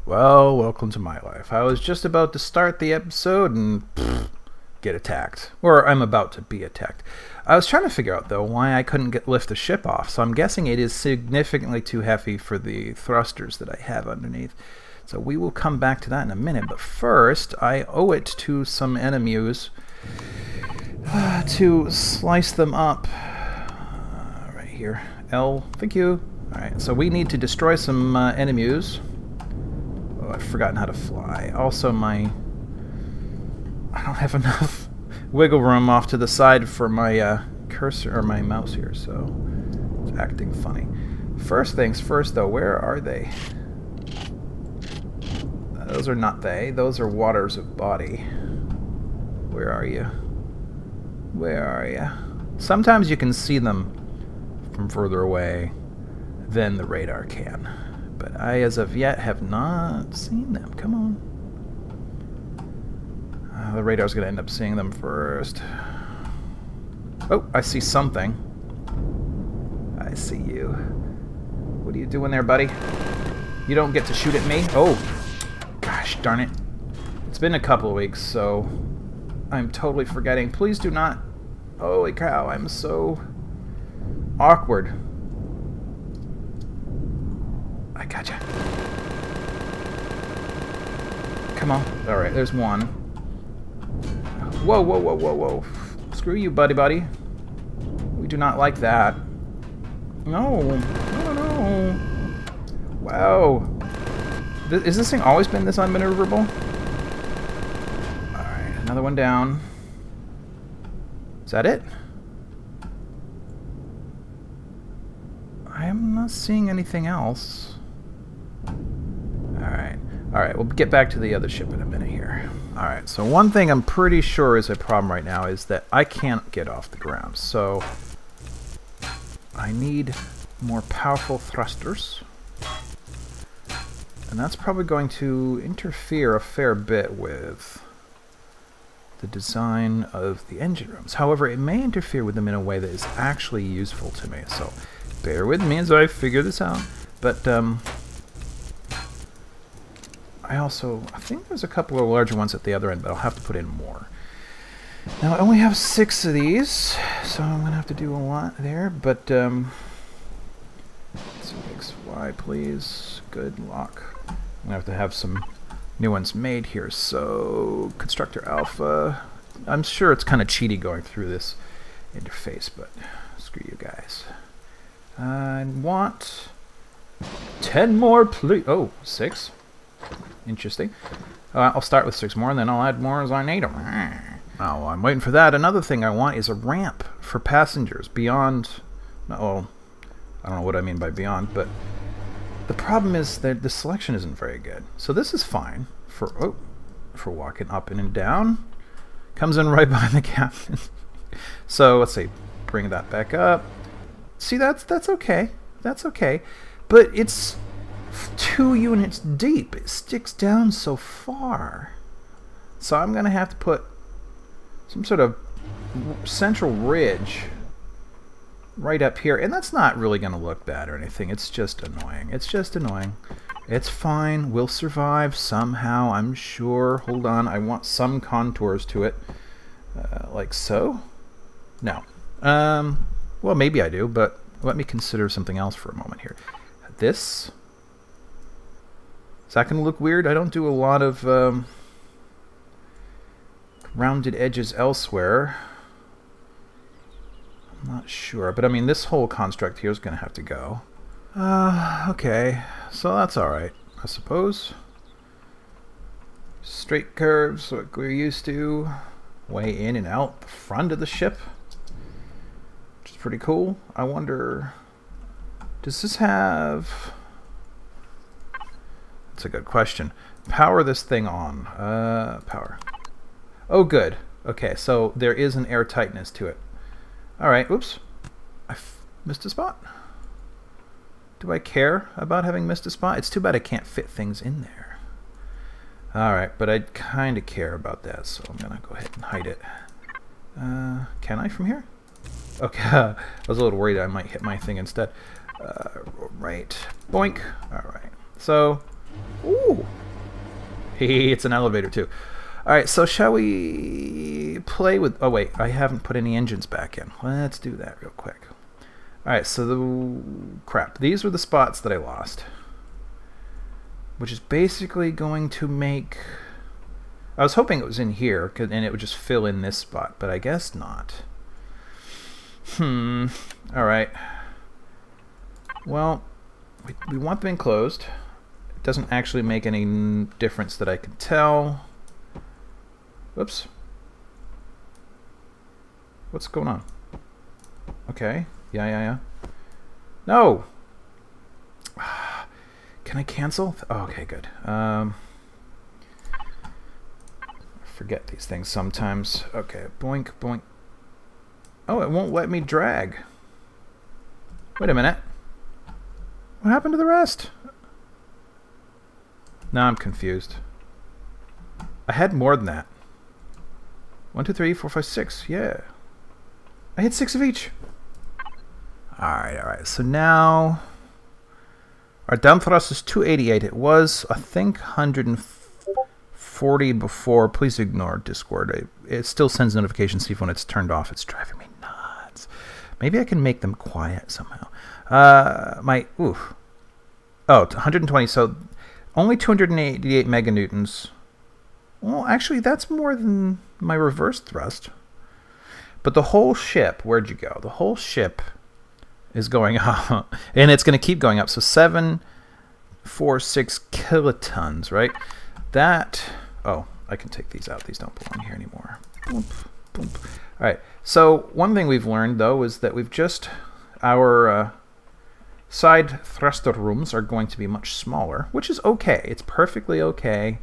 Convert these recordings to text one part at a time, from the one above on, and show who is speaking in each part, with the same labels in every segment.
Speaker 1: Well, welcome to my life. I was just about to start the episode and get attacked. Or I'm about to be attacked. I was trying to figure out, though, why I couldn't lift the ship off. So I'm guessing it is significantly too heavy for the thrusters that I have underneath. So we will come back to that in a minute. But first, I owe it to some enemies to slice them up. Right here. L. Thank you. Alright, so we need to destroy some enemies. Oh, I've forgotten how to fly. Also, I don't have enough wiggle room off to the side for my cursor or my mouse here, so it's acting funny. First things first, though, where are they? Those are not they. Those are waters of body. Where are you? Where are you? Sometimes you can see them from further away than the radar can. But I, as of yet, have not seen them. Come on. The radar's going to end up seeing them first. Oh, I see something. I see you. What are you doing there, buddy? You don't get to shoot at me. Oh, gosh darn it. It's been a couple of weeks, so I'm totally forgetting. Please do not... Holy cow, I'm so awkward. I gotcha. Come on. Alright, there's one. Whoa, whoa, whoa, whoa, whoa. Screw you, buddy. We do not like that. No. No, no. Wow. Has this thing always been this unmaneuverable? Alright, another one down. Is that it? I am not seeing anything else. Alright, we'll get back to the other ship in a minute here. Alright, so one thing I'm pretty sure is a problem right now is that I can't get off the ground. So I need more powerful thrusters. And that's probably going to interfere a fair bit with the design of the engine rooms. However, it may interfere with them in a way that is actually useful to me. So bear with me as I figure this out. But I think there's a couple of larger ones at the other end, but I'll have to put in more. Now, I only have 6 of these, so I'm going to have to do a lot there, but let's see, X, Y, please. Good luck. I'm going to have to have some new ones made here. So, Constructor Alpha. I'm sure it's kind of cheaty going through this interface, but screw you guys. I want 10 more, please. Oh, 6. Interesting. I'll start with 6 more, and then I'll add more as I need them. Oh, I'm waiting for that. Another thing I want is a ramp for passengers beyond... Oh, I don't know what I mean by beyond, but the problem is that the selection isn't very good. So this is fine for walking up and down. Comes in right behind the captain. So let's see, bring that back up. See, that's okay. That's okay. But it's 2 units deep. It sticks down so far. So I'm going to have to put some sort of central ridge right up here. And that's not really going to look bad or anything. It's just annoying. It's just annoying. It's fine. We'll survive somehow, I'm sure. Hold on. I want some contours to it. Like so? No. Well, maybe I do, but let me consider something else for a moment here. This... Is that going to look weird? I don't do a lot of rounded edges elsewhere. I'm not sure. But I mean, this whole construct here is going to have to go. Okay. So that's alright, I suppose. Straight curves, like we're used to. Way in and out the front of the ship. Which is pretty cool. I wonder... Does this have... That's a good question. Power this thing on. Power. Oh, good. Okay, so there is an air tightness to it. Alright, oops. I missed a spot. Do I care about having missed a spot? It's too bad I can't fit things in there. Alright, but I kind of care about that, so I'm going to go ahead and hide it. Can I from here? Okay, I was a little worried I might hit my thing instead. Right. Boink. Alright. So, ooh, It's an elevator too. Alright, so shall we play with... Oh wait, I haven't put any engines back in. Let's do that real quick. Alright, so the... Crap. These were the spots that I lost. Which is basically going to make... I was hoping it was in here, and it would just fill in this spot, but I guess not. Alright. Well, we want them enclosed. It doesn't actually make any difference that I can tell. Whoops. What's going on? Okay. Yeah. No! Can I cancel? Oh, okay, good. Forget these things sometimes. Okay, boink, boink. Oh, it won't let me drag. Wait a minute. What happened to the rest? Now I'm confused. I had more than that. 1, 2, 3, 4, 5, 6. Yeah. I hit 6 of each. Alright. So now our down thrust is 288. It was, I think, 140 before. Please ignore Discord. It still sends notifications even when it's turned off. It's driving me nuts. Maybe I can make them quiet somehow. Oof. Oh, 120. So only 288 meganewtons. Well, actually, that's more than my reverse thrust. But the whole ship, where'd you go? The whole ship is going up. And it's going to keep going up. So 746 kilotons, right? That... Oh, I can take these out. These don't belong here anymore. Boom, boom. All right. So one thing we've learned, though, is that we've just... Our side thruster rooms are going to be much smaller, which is okay. It's perfectly okay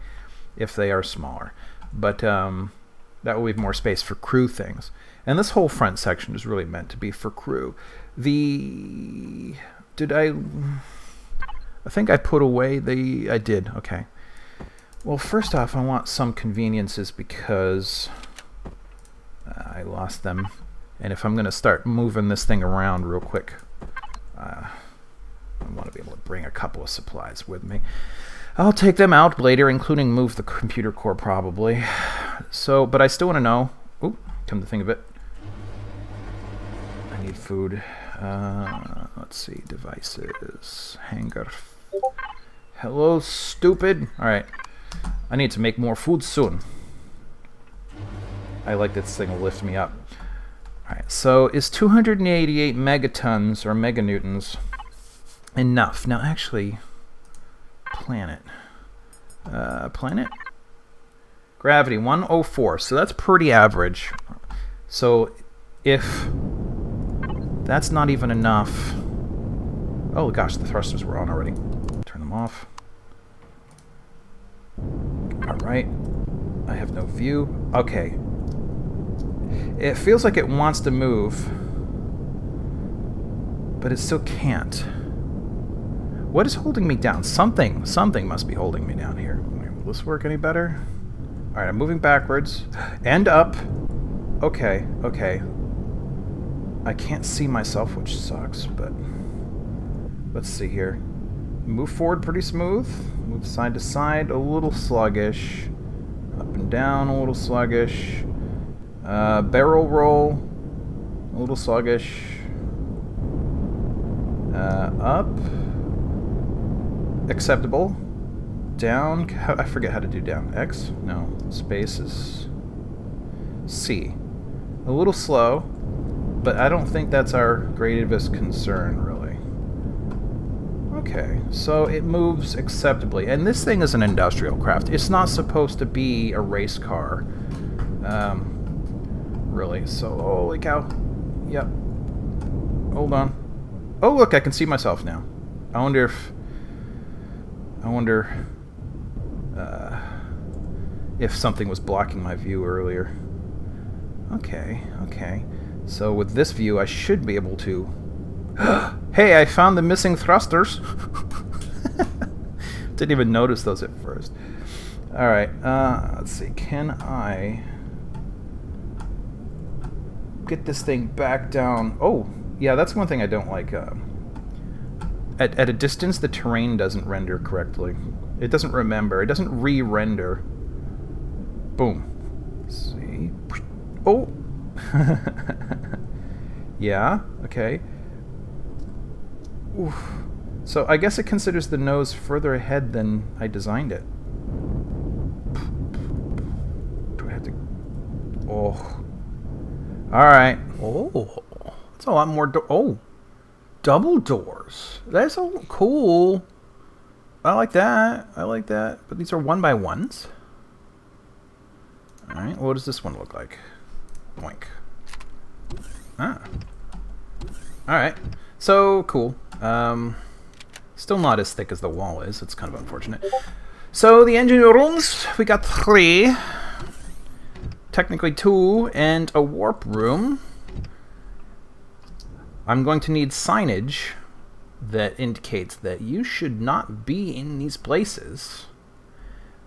Speaker 1: if they are smaller. But that will leave more space for crew things. And this whole front section is really meant to be for crew. I think I put away the... I did, okay. Well, first off, I want some conveniences because I lost them. And if I'm going to start moving this thing around real quick, I want to be able to bring a couple of supplies with me. I'll take them out later, including move the computer core probably. So, but I still want to know... Ooh, come to think of it. I need food. Let's see, devices, hangar. Hello, stupid. All right, I need to make more food soon. I like this thing will lift me up. All right, so is 288 megatons or meganewtons enough? Now, actually, planet. Planet? Gravity, 104. So that's pretty average. So if that's not even enough... Oh gosh, the thrusters were on already. Turn them off. Alright. I have no view. Okay. It feels like it wants to move, but it still can't. What is holding me down? Something must be holding me down here. Will this work any better? Alright, I'm moving backwards. And up. Okay. I can't see myself, which sucks, but... Let's see here. Move forward pretty smooth. Move side to side, a little sluggish. Up and down, a little sluggish. Barrel roll, a little sluggish. Up. Acceptable. Down. I forget how to do down. X? No. Space is C. A little slow, but I don't think that's our greatest concern, really. Okay, so it moves acceptably. And this thing is an industrial craft. It's not supposed to be a race car. Really. So, holy cow. Yep. Hold on. Oh, look, I can see myself now. I wonder if something was blocking my view earlier. Okay. So with this view, I should be able to... Hey, I found the missing thrusters! Didn't even notice those at first. Alright, let's see. Can I get this thing back down? Oh, yeah, that's one thing I don't like. at a distance, the terrain doesn't render correctly. It doesn't remember. It doesn't re-render. Boom. Let's see. Oh! Yeah, okay. Oof. So I guess it considers the nose further ahead than I designed it. Do I have to... Oh. Alright.
Speaker 2: Oh. That's a lot more... Oh. Double doors. That's a cool.
Speaker 1: I like that. I like that. But these are 1x1s. Alright, what does this one look like? Boink. Ah. Alright. So, cool. Still not as thick as the wall is. It's kind of unfortunate. So, the engine rooms, we got 3. Technically 2, and a warp room. I'm going to need signage that indicates that you should not be in these places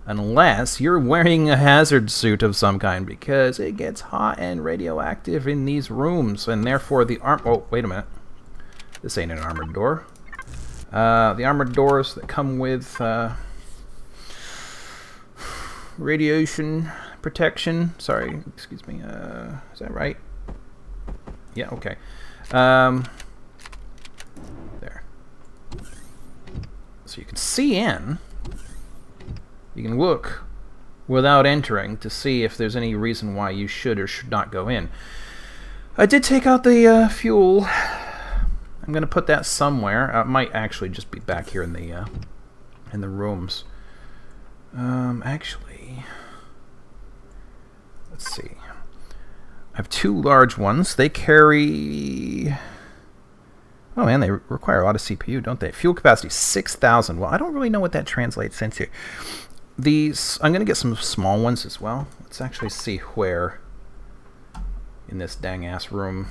Speaker 1: unless you're wearing a hazard suit of some kind, because it gets hot and radioactive in these rooms, and therefore the oh, wait a minute. This ain't an armored door. The armored doors that come with radiation protection. Sorry, excuse me. Is that right? Yeah, okay. There. So you can see in. You can look without entering to see if there's any reason why you should or should not go in. I did take out the fuel. I'm going to put that somewhere. It might actually just be back here in the rooms. Actually, let's see. I have 2 large ones. They carry... Oh man, they require a lot of CPU, don't they? Fuel capacity 6,000. Well, I don't really know what that translates into. These, I'm going to get some small ones as well. Let's actually see where in this dang-ass room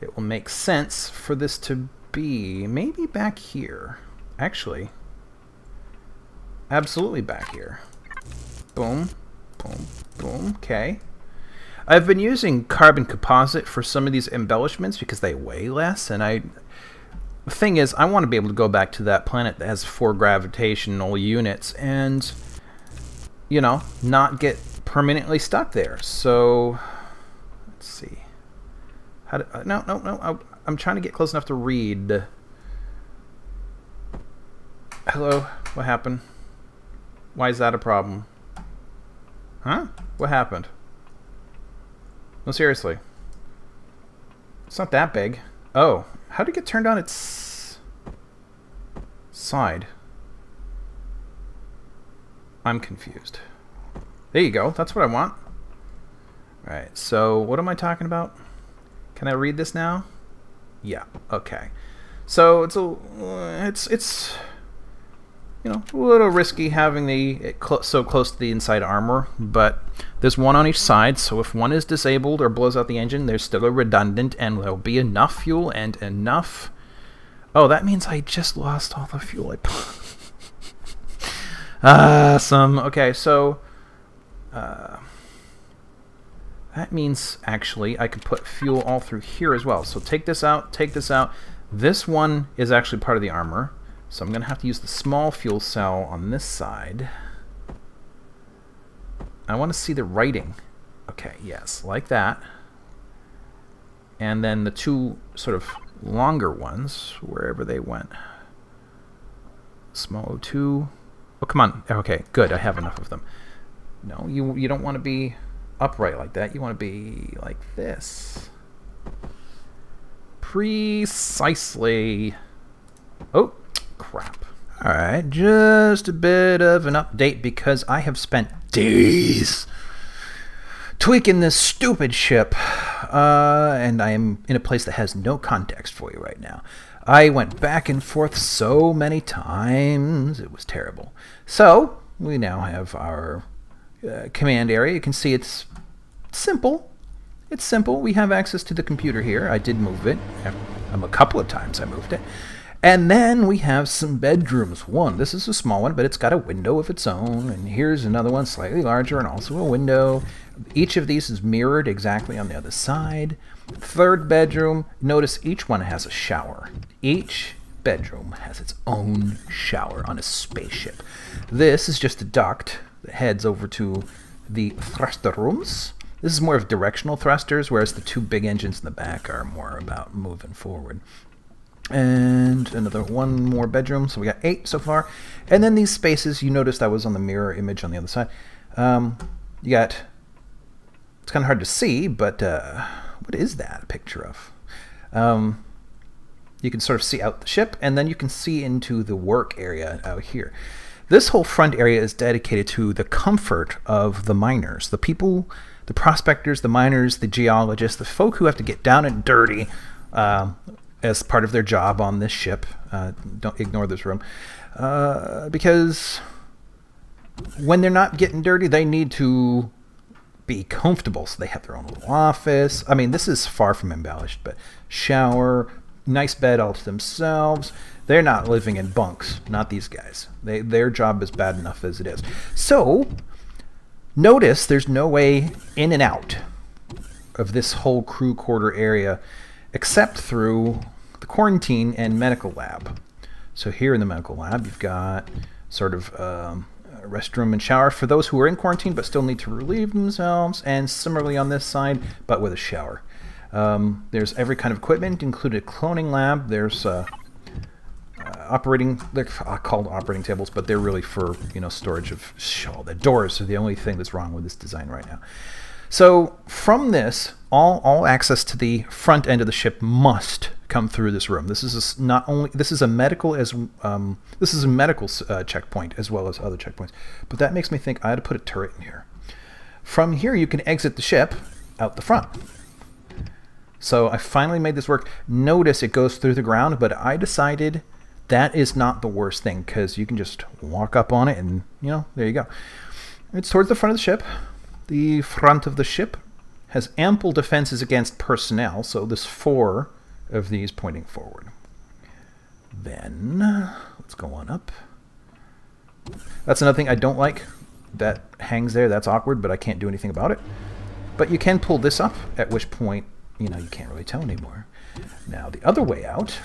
Speaker 1: it will make sense for this to be. Maybe back here. Actually, absolutely back here. Boom, boom, boom. Okay. I've been using carbon composite for some of these embellishments because they weigh less, and the thing is, I want to be able to go back to that planet that has 4 gravitational units and, you know, not get permanently stuck there. So, let's see. How do, no. I'm trying to get close enough to read. Hello? What happened? Why is that a problem? Huh? What happened? No, seriously. It's not that big. Oh, how did it get turned on its side? I'm confused. There you go. That's what I want. Alright, so what am I talking about? Can I read this now? Yeah, okay. So it's you know, a little risky having so close to the inside armor, but there's one on each side, so if one is disabled or blows out the engine, there's still a redundant, and there'll be enough fuel and enough... Oh, that means I just lost all the fuel I put. Awesome. Okay, so... that means, actually, I could put fuel all through here as well. So take this out, take this out. This one is actually part of the armor. So I'm going to have to use the small fuel cell on this side. I want to see the writing. Okay, yes, like that. And then the 2 sort of longer ones, wherever they went. Small O2. Oh, come on. Okay, good. I have enough of them. No, you don't want to be upright like that. You want to be like this. Precisely. Oh. Crap. Alright, just a bit of an update because I have spent days tweaking this stupid ship, and I am in a place that has no context for you right now. I went back and forth so many times, it was terrible. So, we now have our command area. You can see it's simple. It's simple. We have access to the computer here. I did move it. A couple of times I moved it. And then we have some bedrooms. One, this is a small one, but it's got a window of its own. And here's another one, slightly larger, and also a window. Each of these is mirrored exactly on the other side. Third bedroom, notice each one has a shower. Each bedroom has its own shower on a spaceship. This is just a duct that heads over to the thruster rooms. This is more of directional thrusters, whereas the two big engines in the back are more about moving forward. And another one more bedroom, so we got 8 so far. And then these spaces, you noticed I was on the mirror image on the other side. You got, it's kind of hard to see, but what is that a picture of? You can sort of see out the ship, and then you can see into the work area out here. This whole front area is dedicated to the comfort of the miners, the people, the prospectors, the miners, the geologists, the folk who have to get down and dirty as part of their job on this ship. Don't ignore this room. Because when they're not getting dirty, they need to be comfortable. So they have their own little office. I mean, this is far from embellished, but shower, nice bed all to themselves. They're not living in bunks, not these guys. Their job is bad enough as it is. So, notice there's no way in and out of this whole crew quarter area except through the quarantine and medical lab. So here in the medical lab, you've got sort of a restroom and shower for those who are in quarantine but still need to relieve themselves, and similarly on this side, but with a shower. There's every kind of equipment, including a cloning lab. There's operating, they're called operating tables, but they're really for, you know, storage of the doors are the only thing that's wrong with this design right now. So from this, all access to the front end of the ship must come through this room. This is a medical checkpoint as well as other checkpoints. But that makes me think I had to put a turret in here. From here, you can exit the ship out the front. So I finally made this work. Notice it goes through the ground, but I decided that is not the worst thing, because you can just walk up on it and, you know, there you go. It's towards the front of the ship. The front of the ship has ample defenses against personnel, so there's 4 of these pointing forward. Then, let's go on up. That's another thing I don't like. That hangs there, that's awkward, but I can't do anything about it. But you can pull this up, at which point, you know, you can't really tell anymore. Now, the other way out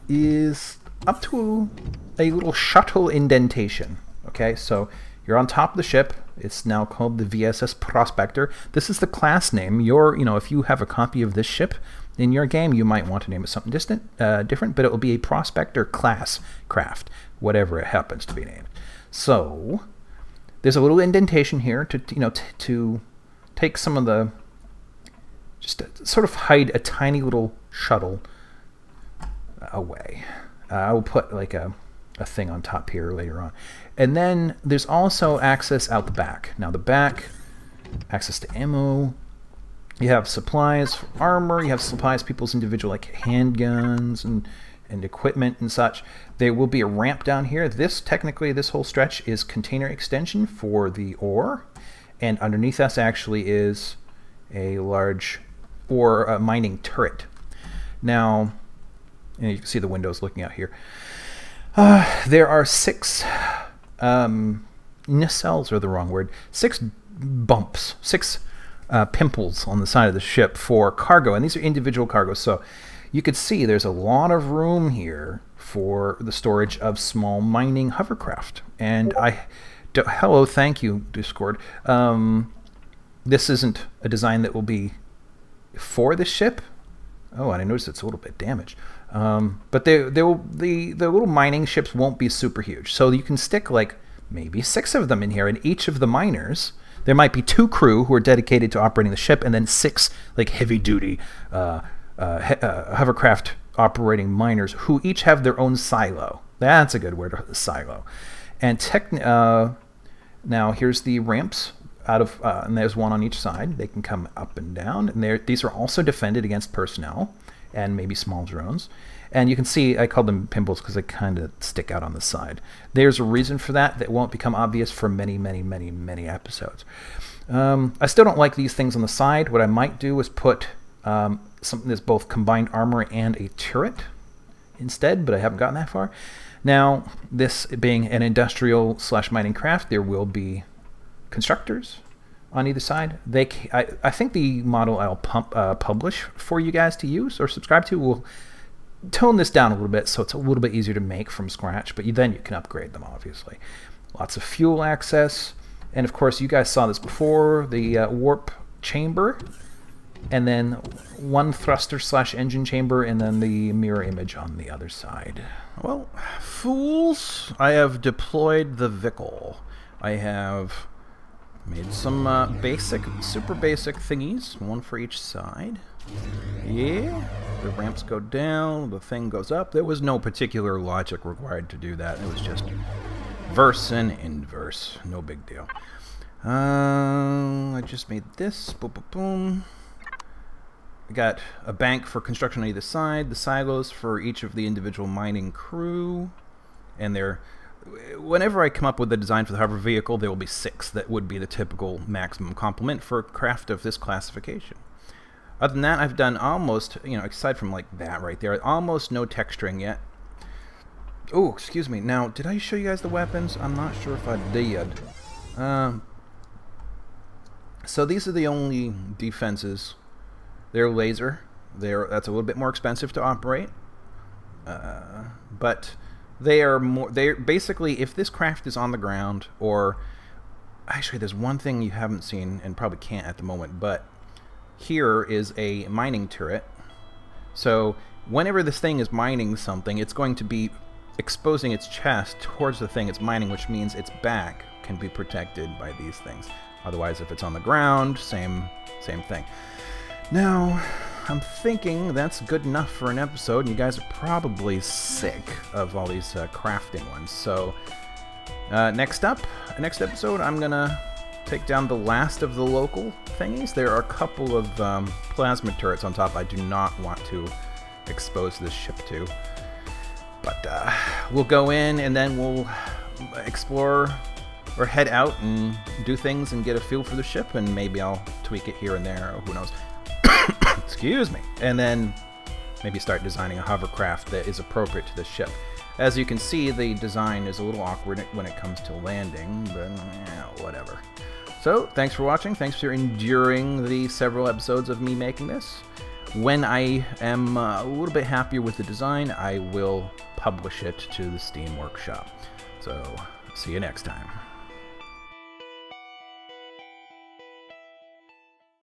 Speaker 1: is up to a little shuttle indentation. Okay, so you're on top of the ship. It's now called the VSS Prospector. This is the class name. If you have a copy of this ship in your game, you might want to name it something different, but it will be a Prospector class craft, whatever it happens to be named. So there's a little indentation here to take some of the, just to sort of hide a tiny little shuttle away. I will put like a thing on top here later on. And then there's also access out the back. Now the back, access to ammo. You have supplies for armor. You have supplies, people's individual like handguns and equipment and such. There will be a ramp down here. Technically, this whole stretch is container extension for the ore. And underneath us actually is a large ore mining turret. Now, and you can see the windows looking out here. There are 6 nacelles are the wrong word. 6 bumps, 6 pimples on the side of the ship for cargo, and these are individual cargo. So you could see there's a lot of room here for the storage of small mining hovercraft. And hello, thank you, Discord. This isn't a design that will be for the ship. Oh, and I noticed it's a little bit damaged. But the little mining ships won't be super huge. So you can stick like maybe 6 of them in here, and each of the miners, there might be 2 crew who are dedicated to operating the ship, and then 6 like heavy-duty hovercraft operating miners who each have their own silo. That's a good word, silo. And now here's the ramps and there's one on each side. They can come up and down, and these are also defended against personnel and maybe small drones. And you can see I call them pimples because they kind of stick out on the side. There's a reason for that won't become obvious for many, many, many, many episodes. I still don't like these things on the side. What I might do is put something that's both combined armor and a turret instead, but I haven't gotten that far. Now, this being an industrial / mining craft, there will be constructors on either side. I think the model I'll publish for you guys to use or subscribe to will tone this down a little bit so it's a little bit easier to make from scratch, but then you can upgrade them, obviously. Lots of fuel access, and of course you guys saw this before, the warp chamber, and then one thruster/engine chamber, and then the mirror image on the other side.
Speaker 2: Well, fools, I have deployed the vehicle. I have made some super basic thingies, one for each side. Yeah, the ramps go down, the thing goes up. There was no particular logic required to do that. It was just verse and inverse. No big deal. I just made this. Boom, boom, boom. I got a bank for construction on either side, the silos for each of the individual mining crew, and whenever I come up with a design for the hover vehicle, there will be 6. That would be the typical maximum complement for a craft of this classification. Other than that, I've done almost, aside from like that right there, almost no texturing yet. Oh, excuse me. Now, did I show you guys the weapons? I'm not sure if I did. So these are the only defenses. They're laser. That's a little bit more expensive to operate. But they're basically, if this craft is on the ground, or actually there's one thing you haven't seen and probably can't at the moment, but here is a mining turret. So whenever this thing is mining something, it's going to be exposing its chest towards the thing it's mining, which means its back can be protected by these things. Otherwise, if it's on the ground, same thing. Now, I'm thinking that's good enough for an episode, and you guys are probably sick of all these crafting ones. So, next episode, I'm gonna take down the last of the local thingies. There are a couple of plasma turrets on top I do not want to expose this ship to. But we'll go in, and then we'll explore or head out and do things and get a feel for the ship, and maybe I'll tweak it here and there, or who knows. Excuse me. And then maybe start designing a hovercraft that is appropriate to the ship. As you can see, the design is a little awkward when it comes to landing, but whatever. So, thanks for watching. Thanks for enduring the several episodes of me making this. When I am a little bit happier with the design, I will publish it to the Steam Workshop. So, see you next time.